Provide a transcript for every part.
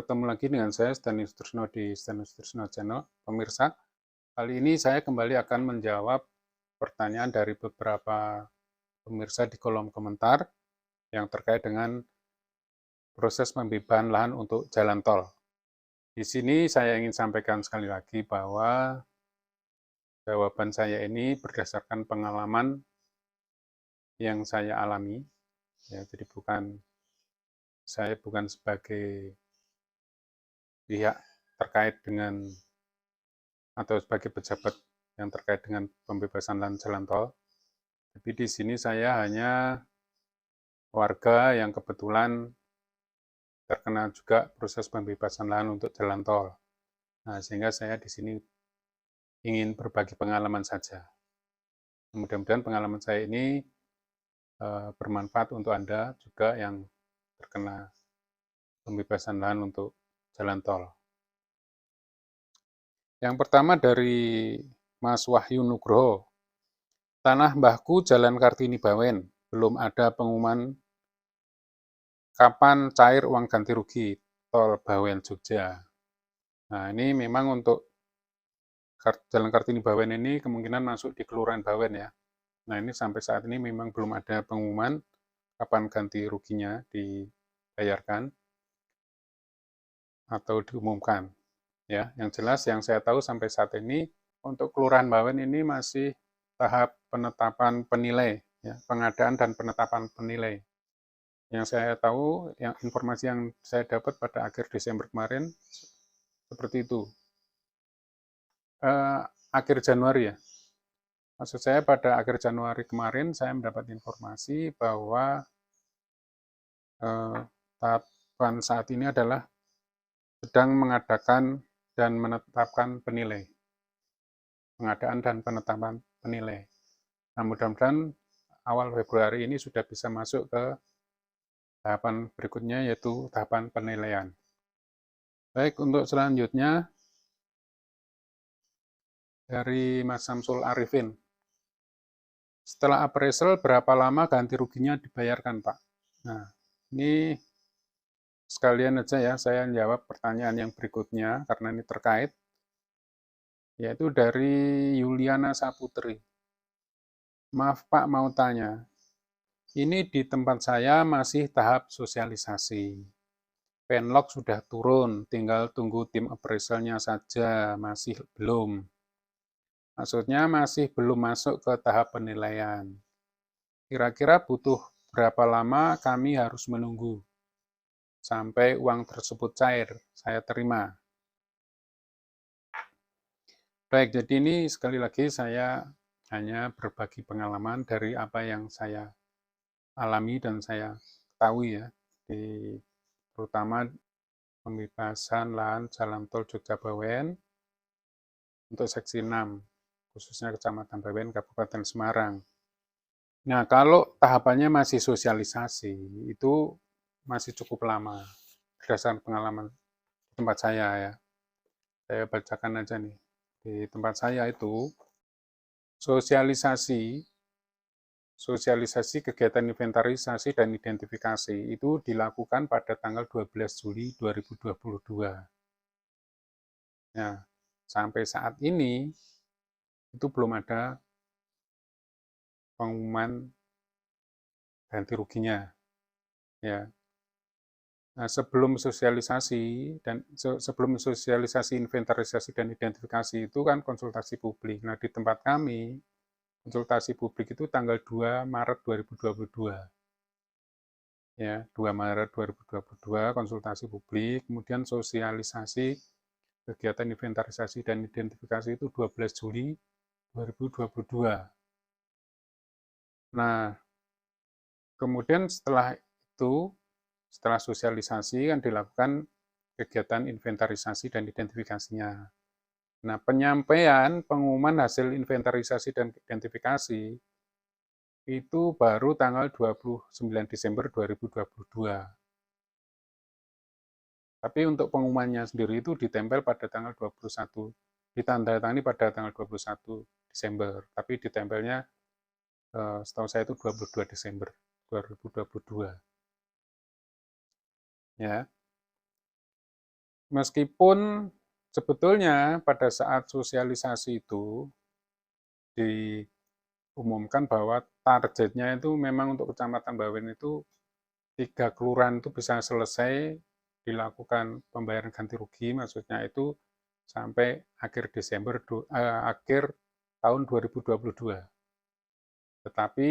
Bertemu lagi dengan saya Stanis Trisno di Stanis Trisno Channel. Pemirsa, kali ini saya kembali akan menjawab pertanyaan dari beberapa pemirsa di kolom komentar yang terkait dengan proses pembebasan lahan untuk jalan tol. Di sini saya ingin sampaikan sekali lagi bahwa jawaban saya ini berdasarkan pengalaman yang saya alami, ya, jadi saya bukan sebagai pihak terkait dengan atau sebagai pejabat yang terkait dengan pembebasan lahan jalan tol. Tapi di sini saya hanya warga yang kebetulan terkena juga proses pembebasan lahan untuk jalan tol. Nah, sehingga saya di sini ingin berbagi pengalaman saja. Mudah-mudahan pengalaman saya ini bermanfaat untuk Anda juga yang terkena pembebasan lahan untuk jalan tol. Yang pertama dari Mas Wahyu Nugroho. Tanah Mbahku Jalan Kartini Bawen, belum ada pengumuman kapan cair uang ganti rugi tol Bawen Jogja. Nah, ini memang untuk Jalan Kartini Bawen ini kemungkinan masuk di Kelurahan Bawen ya. Nah, ini sampai saat ini memang belum ada pengumuman kapan ganti ruginya dibayarkan atau diumumkan. Ya, yang jelas yang saya tahu sampai saat ini untuk Kelurahan Bawen ini masih tahap penetapan penilai, ya, pengadaan dan penetapan penilai. Yang saya tahu, yang informasi yang saya dapat pada akhir Desember kemarin seperti itu. Akhir Januari ya. Maksud saya pada akhir Januari kemarin saya mendapat informasi bahwa tahapan saat ini adalah sedang mengadakan dan menetapkan penilai. Pengadaan dan penetapan penilai. Nah, mudah-mudahan awal Februari ini sudah bisa masuk ke tahapan berikutnya, yaitu tahapan penilaian. Baik, untuk selanjutnya dari Mas Samsul Arifin. Setelah appraisal, berapa lama ganti ruginya dibayarkan, Pak? Nah, ini sekalian aja ya, saya jawab pertanyaan yang berikutnya, karena ini terkait, yaitu dari Yuliana Saputri. Maaf Pak, mau tanya, ini di tempat saya masih tahap sosialisasi. Penlog sudah turun, tinggal tunggu tim appraisalnya saja, masih belum. Maksudnya masih belum masuk ke tahap penilaian. Kira-kira butuh berapa lama kami harus menunggu sampai uang tersebut cair, saya terima. Baik, jadi ini sekali lagi saya hanya berbagi pengalaman dari apa yang saya alami dan saya ketahui ya, terutama pembebasan lahan jalan tol Jogja Bawen untuk seksi 6, khususnya Kecamatan Bawen, Kabupaten Semarang. Nah, kalau tahapannya masih sosialisasi, itu masih cukup lama, berdasarkan pengalaman di tempat saya ya. Saya bacakan aja nih. Di tempat saya itu, sosialisasi kegiatan inventarisasi dan identifikasi itu dilakukan pada tanggal 12 Juli 2022. Nah, sampai saat ini itu belum ada pengumuman ganti ruginya. Ya. Nah, sebelum sosialisasi inventarisasi dan identifikasi itu kan konsultasi publik. Nah, di tempat kami konsultasi publik itu tanggal 2 Maret 2022. Ya, 2 Maret 2022 konsultasi publik, kemudian sosialisasi kegiatan inventarisasi dan identifikasi itu 12 Juli 2022. Nah, kemudian setelah itu, setelah sosialisasi kan dilakukan kegiatan inventarisasi dan identifikasinya. Nah, penyampaian pengumuman hasil inventarisasi dan identifikasi itu baru tanggal 29 Desember 2022. Tapi untuk pengumumannya sendiri itu ditempel pada tanggal 21, ditandatangani pada tanggal 21 Desember, tapi ditempelnya setahu saya itu 22 Desember 2022. Ya. Meskipun sebetulnya pada saat sosialisasi itu diumumkan bahwa targetnya itu memang untuk Kecamatan Bawen itu 3 kelurahan itu bisa selesai dilakukan pembayaran ganti rugi, maksudnya itu sampai akhir akhir tahun 2022. Tetapi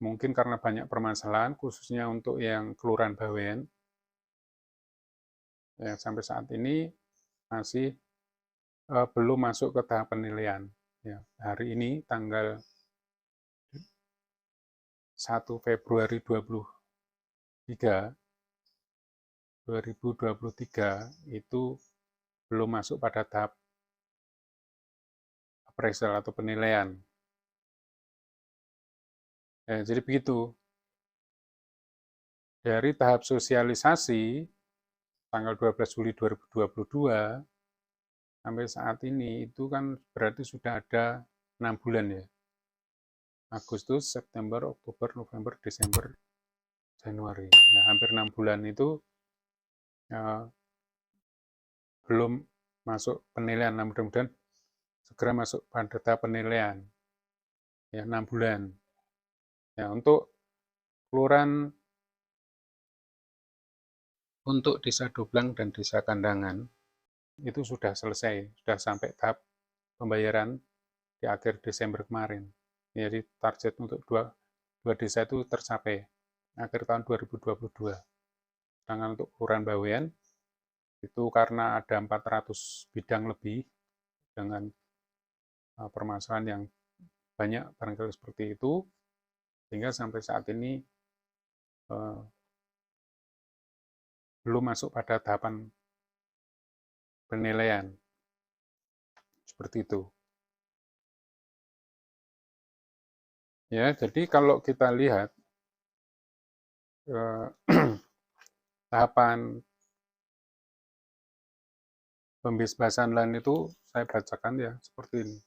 mungkin karena banyak permasalahan, khususnya untuk yang Kelurahan Bawen, ya, sampai saat ini masih belum masuk ke tahap penilaian. Ya, hari ini tanggal 1 Februari 2023 itu belum masuk pada tahap appraisal atau penilaian. Ya, jadi begitu. Dari tahap sosialisasi tanggal 12 Juli 2022 sampai saat ini itu kan berarti sudah ada 6 bulan ya. Agustus, September, Oktober, November, Desember, Januari. Nah, hampir 6 bulan itu ya, belum masuk penilaian. Nah, mudah-mudahan segera masuk pada tahap penilaian. Ya, 6 bulan. Ya, untuk kelurahan untuk Desa Doblang dan Desa Kandangan itu sudah selesai, sudah sampai tahap pembayaran di akhir Desember kemarin. Jadi target untuk dua desa itu tercapai akhir tahun 2022. Sedangkan untuk Kelurahan Bawean itu karena ada 400 bidang lebih dengan permasalahan yang banyak barangkali seperti itu, sehingga sampai saat ini belum masuk pada tahapan penilaian. Seperti itu. Ya, jadi kalau kita lihat tahapan pembebasan lahan itu saya bacakan ya seperti ini.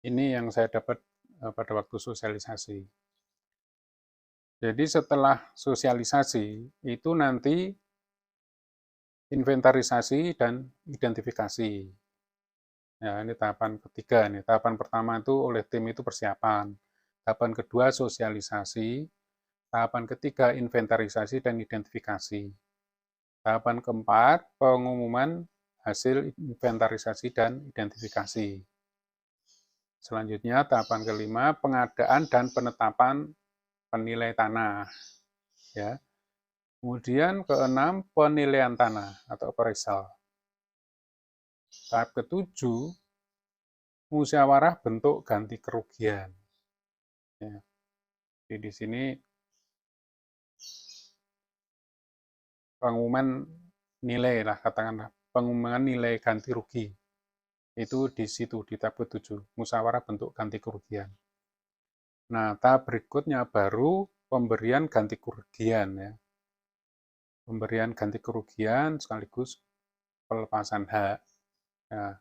Ini yang saya dapat pada waktu sosialisasi. Jadi setelah sosialisasi itu nanti inventarisasi dan identifikasi. Ya, ini tahapan ketiga nih. Tahapan pertama itu oleh tim itu persiapan. Tahapan kedua sosialisasi. Tahapan ketiga inventarisasi dan identifikasi. Tahapan keempat pengumuman hasil inventarisasi dan identifikasi. Selanjutnya tahapan kelima pengadaan dan penetapan penilai tanah. Ya. Kemudian keenam penilaian tanah atau appraisal. Tahap ketujuh musyawarah bentuk ganti kerugian. Ya. Jadi di sini pengumuman nilai lah katakanlah pengumuman nilai ganti rugi itu di situ di tahap ketujuh musyawarah bentuk ganti kerugian. Nah tahap berikutnya baru pemberian ganti kerugian ya. Pemberian ganti kerugian sekaligus pelepasan hak. Nah,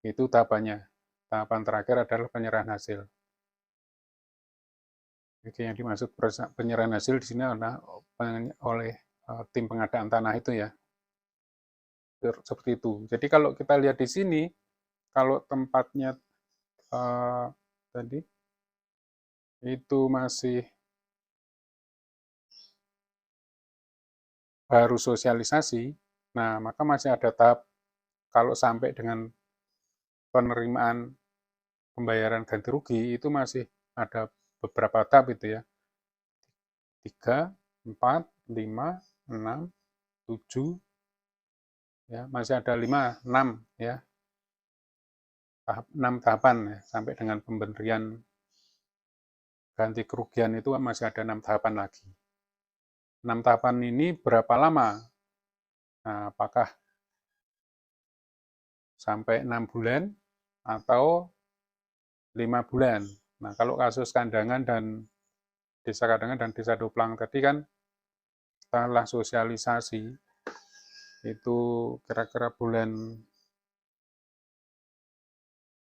itu tahapannya. Tahapan terakhir adalah penyerahan hasil. Jadi yang dimaksud penyerahan hasil di sini adalah oleh tim pengadaan tanah itu ya. Seperti itu. Jadi kalau kita lihat di sini, kalau tempatnya tadi itu masih baru sosialisasi, nah maka masih ada tahap kalau sampai dengan penerimaan pembayaran ganti rugi itu masih ada beberapa tahap itu ya. 3, 4, 5, 6, 7, ya, masih ada 5, 6 ya. 6 tahapan ya, sampai dengan pemberian ganti kerugian itu masih ada 6 tahapan lagi. 6 tahapan ini berapa lama? Nah, apakah sampai 6 bulan atau 5 bulan? Nah, kalau kasus Kandangan dan Desa Kandangan dan Desa Doblang tadi kan setelah sosialisasi itu kira-kira bulan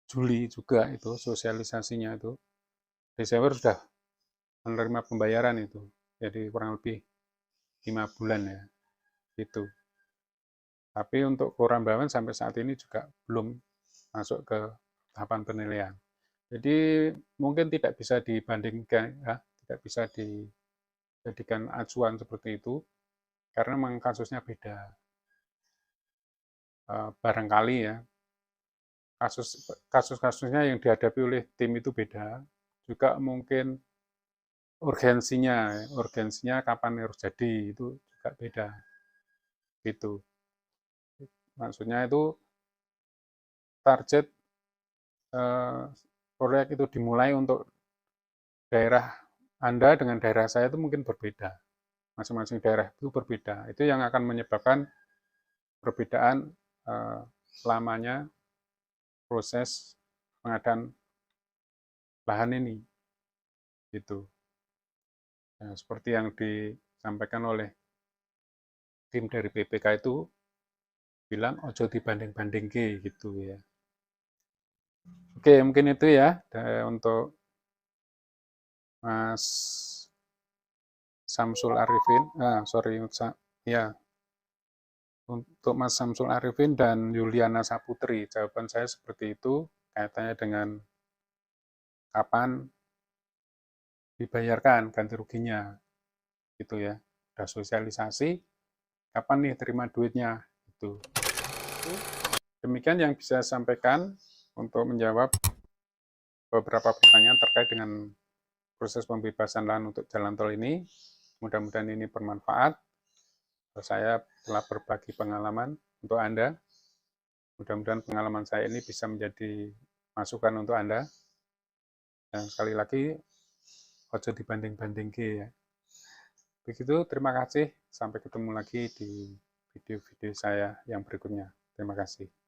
Juli juga itu sosialisasinya itu. Desember sudah menerima pembayaran itu. jadi kurang lebih 5 bulan ya, gitu. Tapi untuk Kelurahan Bawen sampai saat ini juga belum masuk ke tahapan penilaian. Jadi mungkin tidak bisa dibandingkan, ya, tidak bisa dijadikan acuan seperti itu, karena memang kasusnya beda. Barangkali ya, kasus-kasusnya yang dihadapi oleh tim itu beda, juga mungkin urgensinya kapan harus jadi itu juga beda, gitu. Maksudnya itu target proyek itu dimulai untuk daerah Anda dengan daerah saya itu mungkin berbeda. Masing-masing daerah itu berbeda. Itu yang akan menyebabkan perbedaan lamanya proses pengadaan lahan ini. Gitu. Nah, seperti yang disampaikan oleh tim dari BPK itu bilang ojo dibanding-banding gitu ya. Oke, mungkin itu ya untuk Mas Samsul Arifin. Ya, untuk Mas Samsul Arifin dan Yuliana Saputri. Jawaban saya seperti itu, kaitannya dengan kapan dibayarkan ganti ruginya, gitu ya. Udah sosialisasi, kapan nih terima duitnya, gitu. Demikian yang bisa saya sampaikan untuk menjawab beberapa pertanyaan terkait dengan proses pembebasan lahan untuk jalan tol ini. Mudah-mudahan ini bermanfaat. Saya telah berbagi pengalaman untuk Anda. Mudah-mudahan pengalaman saya ini bisa menjadi masukan untuk Anda. Dan sekali lagi, ojo dibanding-banding ya. Begitu, terima kasih. Sampai ketemu lagi di video-video saya yang berikutnya. Terima kasih.